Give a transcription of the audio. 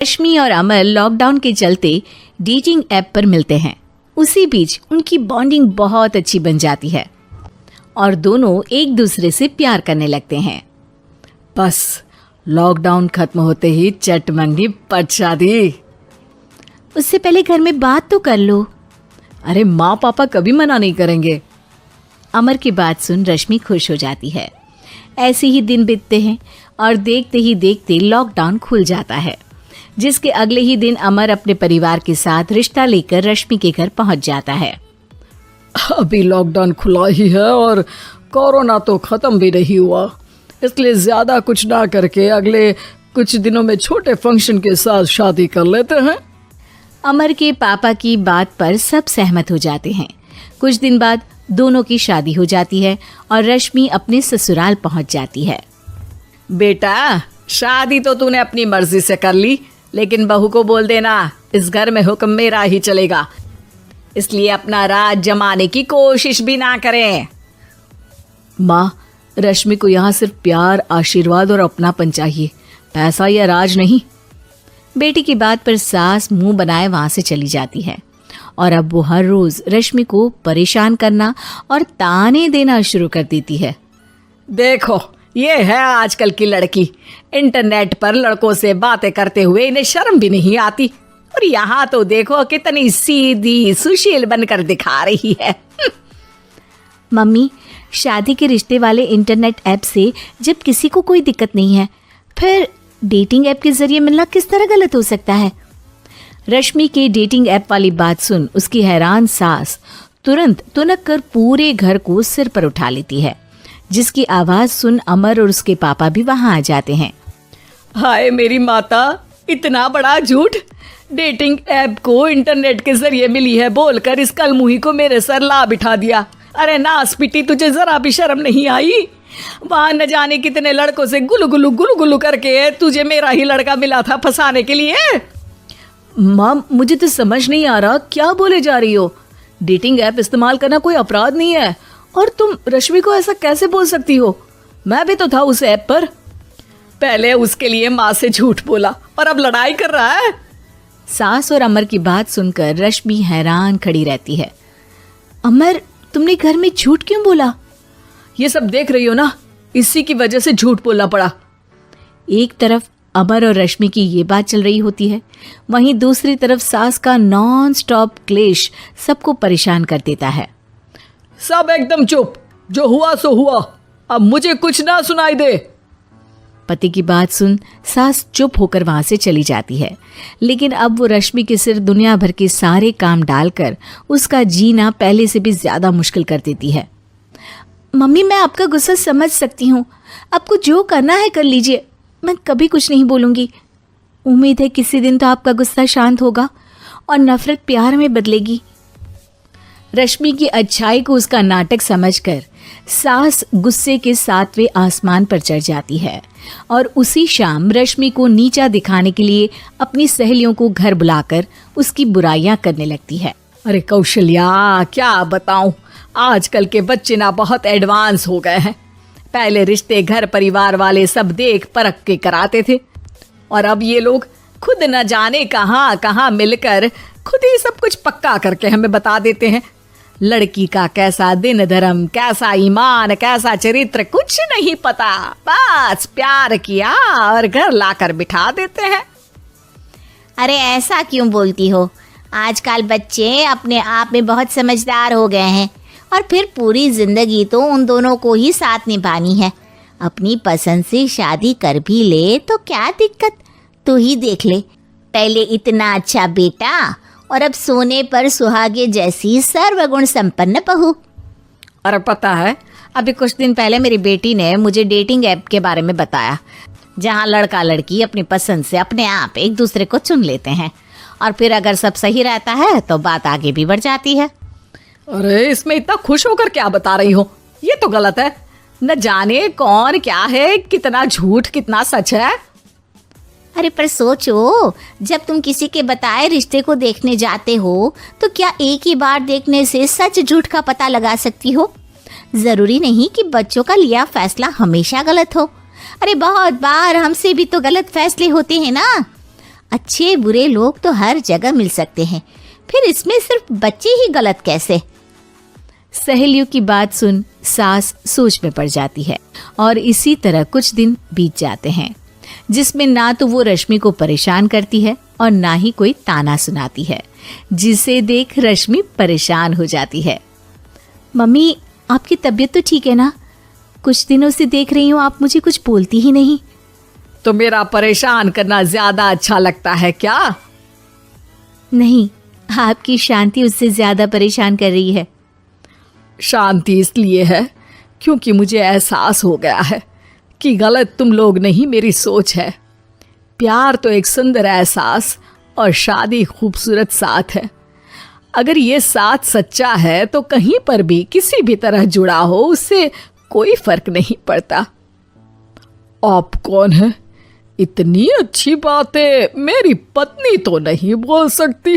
रश्मि और अमर लॉकडाउन के चलते डेटिंग ऐप पर मिलते हैं। उसी बीच उनकी बॉन्डिंग बहुत अच्छी बन जाती है और दोनों एक दूसरे से प्यार करने लगते हैं। बस लॉकडाउन खत्म होते ही चट मंगनी पट शादी। उससे पहले घर में बात तो कर लो। अरे माँ पापा कभी मना नहीं करेंगे। अमर की बात सुन रश्मि खुश हो जाती है। ऐसे ही दिन बीतते हैं और देखते ही देखते लॉकडाउन खुल जाता है, जिसके अगले ही दिन अमर अपने परिवार के साथ रिश्ता लेकर रश्मि के घर पहुंच जाता है। अभी लॉकडाउन खुला ही है और कोरोना तो खत्म भी नहीं हुआ, इसलिए ज्यादा कुछ ना करके अगले कुछ दिनों में छोटे फंक्शन के साथ शादी कर लेते हैं। अमर के पापा की बात पर सब सहमत हो जाते हैं। कुछ दिन बाद दोनों की शादी हो जाती है और रश्मि अपने ससुराल पहुंच जाती है। बेटा, शादी तो तूने अपनी मर्जी से कर ली, लेकिन बहू को बोल देना इस घर में हुक्म मेरा ही चलेगा, इसलिए अपना राज जमाने की कोशिश भी ना करें। माँ, रश्मि को यहाँ सिर्फ प्यार, आशीर्वाद और अपनापन चाहिए, पैसा या राज नहीं। बेटी की बात पर सास मुंह बनाए वहां से चली जाती है और अब वो हर रोज रश्मि को परेशान करना और ताने देना शुरू कर देती है। देखो, ये है आजकल की लड़की, इंटरनेट पर लड़कों से बातें करते हुए इन्हें शर्म भी नहीं आती, और यहाँ तो देखो कितनी सीधी सुशील बनकर दिखा रही है। मम्मी, शादी के रिश्ते वाले इंटरनेट ऐप से जब किसी को कोई दिक्कत नहीं है, फिर डेटिंग ऐप के जरिए मिलना किस तरह गलत हो सकता है? रश्मि के डेटिंग ऐप वाली बात सुन उसकी हैरान सास तुरंत तुनक कर पूरे घर को सिर पर उठा लेती है, जिसकी आवाज सुन अमर और उसके पापा भी वहां आ जाते हैं। हाय मेरी माता, इतना बड़ा झूठ! डेटिंग ऐप को इंटरनेट के जरिए मिली है बोलकर इस कलमुही को मेरे सर ला बिठा दिया। अरे नास पिटी, तुझे जरा भी शर्म नहीं आई? वहां न जाने कितने लड़कों से गुलु गुलु करके तुझे मेरा ही लड़का मिला था फंसाने के लिए। माँ, मुझे तो समझ नहीं आ रहा क्या बोले जा रही हो। डेटिंग ऐप इस्तेमाल करना कोई अपराध नहीं है, और तुम रश्मि को ऐसा कैसे बोल सकती हो? मैं भी तो था उस ऐप पर। पहले उसके लिए माँ से झूठ बोला और अब लड़ाई कर रहा है। सास और अमर की बात सुनकर रश्मि हैरान खड़ी रहती है। अमर, तुमने घर में झूठ क्यों बोला? ये सब देख रही हो ना, इसी की वजह से झूठ बोलना पड़ा। एक तरफ अमर और रश्मि की ये बात चल रही होती है, वहीं दूसरी तरफ सास का नॉन स्टॉप क्लेश सबको परेशान कर देता है। सब एकदम चुप, जो हुआ सो हुआ, अब मुझे कुछ ना सुनाई दे। पति की बात सुन सास चुप होकर वहां से चली जाती है, लेकिन अब वो रश्मि के सिर दुनिया भर के सारे काम डालकर उसका जीना पहले से भी ज्यादा मुश्किल कर देती है। मम्मी, मैं आपका गुस्सा समझ सकती हूँ, आपको जो करना है कर लीजिए, मैं कभी कुछ नहीं बोलूँगी। उम्मीद है किसी दिन तो आपका गुस्सा शांत होगा और नफरत प्यार में बदलेगी। रश्मि की अच्छाई को उसका नाटक समझकर सास गुस्से के 7वें आसमान पर चढ़ जाती है और उसी शाम रश्मि को नीचा दिखाने के लिए अपनी सहेलियों को घर बुलाकर उसकी बुराइयां करने लगती है। अरे कौशल्या, क्या बताऊं, आजकल के बच्चे ना बहुत एडवांस हो गए हैं। पहले रिश्ते घर परिवार वाले सब देख परख के कराते थे, और अब ये लोग खुद न जाने कहाँ कहाँ मिलकर खुद ही सब कुछ पक्का करके हमें बता देते हैं। लड़की का कैसा दिन धर्म, कैसा ईमान, कैसा चरित्र कुछ नहीं पता, बस प्यार किया और घर लाकर बिठा देते हैं। अरे ऐसा क्यों बोलती हो? आजकल बच्चे अपने आप में बहुत समझदार हो गए हैं, और फिर पूरी जिंदगी तो उन दोनों को ही साथ निभानी है। अपनी पसंद से शादी कर भी ले तो क्या दिक्कत, तू ही देख ले, पहले इतना अच्छा बेटा और अब सोने पर सुहागे जैसी सर्वगुण संपन्न बहू। और पता है, अभी कुछ दिन पहले मेरी बेटी ने मुझे डेटिंग ऐप के बारे में बताया, जहाँ लड़का लड़की अपनी पसंद से अपने आप एक दूसरे को चुन लेते हैं, और फिर अगर सब सही रहता है तो बात आगे भी बढ़ जाती है। अरे इसमें इतना खुश होकर क्या बता रही हो? ये तो गलत है। न जाने कौन क्या है, कितना झूठ कितना सच है। अरे पर सोचो, जब तुम किसी के बताए रिश्ते को देखने जाते हो तो क्या एक ही बार देखने से सच झूठ का पता लगा सकती हो? जरूरी नहीं कि बच्चों का लिया फैसला हमेशा गलत हो। अरे बहुत बार हमसे भी तो गलत फैसले होते हैं ना। अच्छे बुरे लोग तो हर जगह मिल सकते हैं, फिर इसमें सिर्फ बच्चे ही गलत कैसे? सहेलियों की बात सुन सास सोच में पड़ जाती है और इसी तरह कुछ दिन बीत जाते हैं जिसमें ना तो वो रश्मि को परेशान करती है और ना ही कोई ताना सुनाती है, जिसे देख रश्मि परेशान हो जाती है। मम्मी, आपकी तबीयत तो ठीक है ना? कुछ दिनों से देख रही हूँ आप मुझे कुछ बोलती ही नहीं। तो मेरा परेशान करना ज्यादा अच्छा लगता है क्या? नहीं, आपकी शांति उससे ज्यादा परेशान कर रही है। शांति इसलिए है क्योंकि मुझे एहसास हो गया है कि गलत तुम लोग नहीं, मेरी सोच है। प्यार तो एक सुंदर एहसास और शादी खूबसूरत साथ है। अगर ये साथ सच्चा है तो कहीं पर भी किसी भी तरह जुड़ा हो उससे कोई फर्क नहीं पड़ता। आप कौन है? इतनी अच्छी बातें मेरी पत्नी तो नहीं बोल सकती।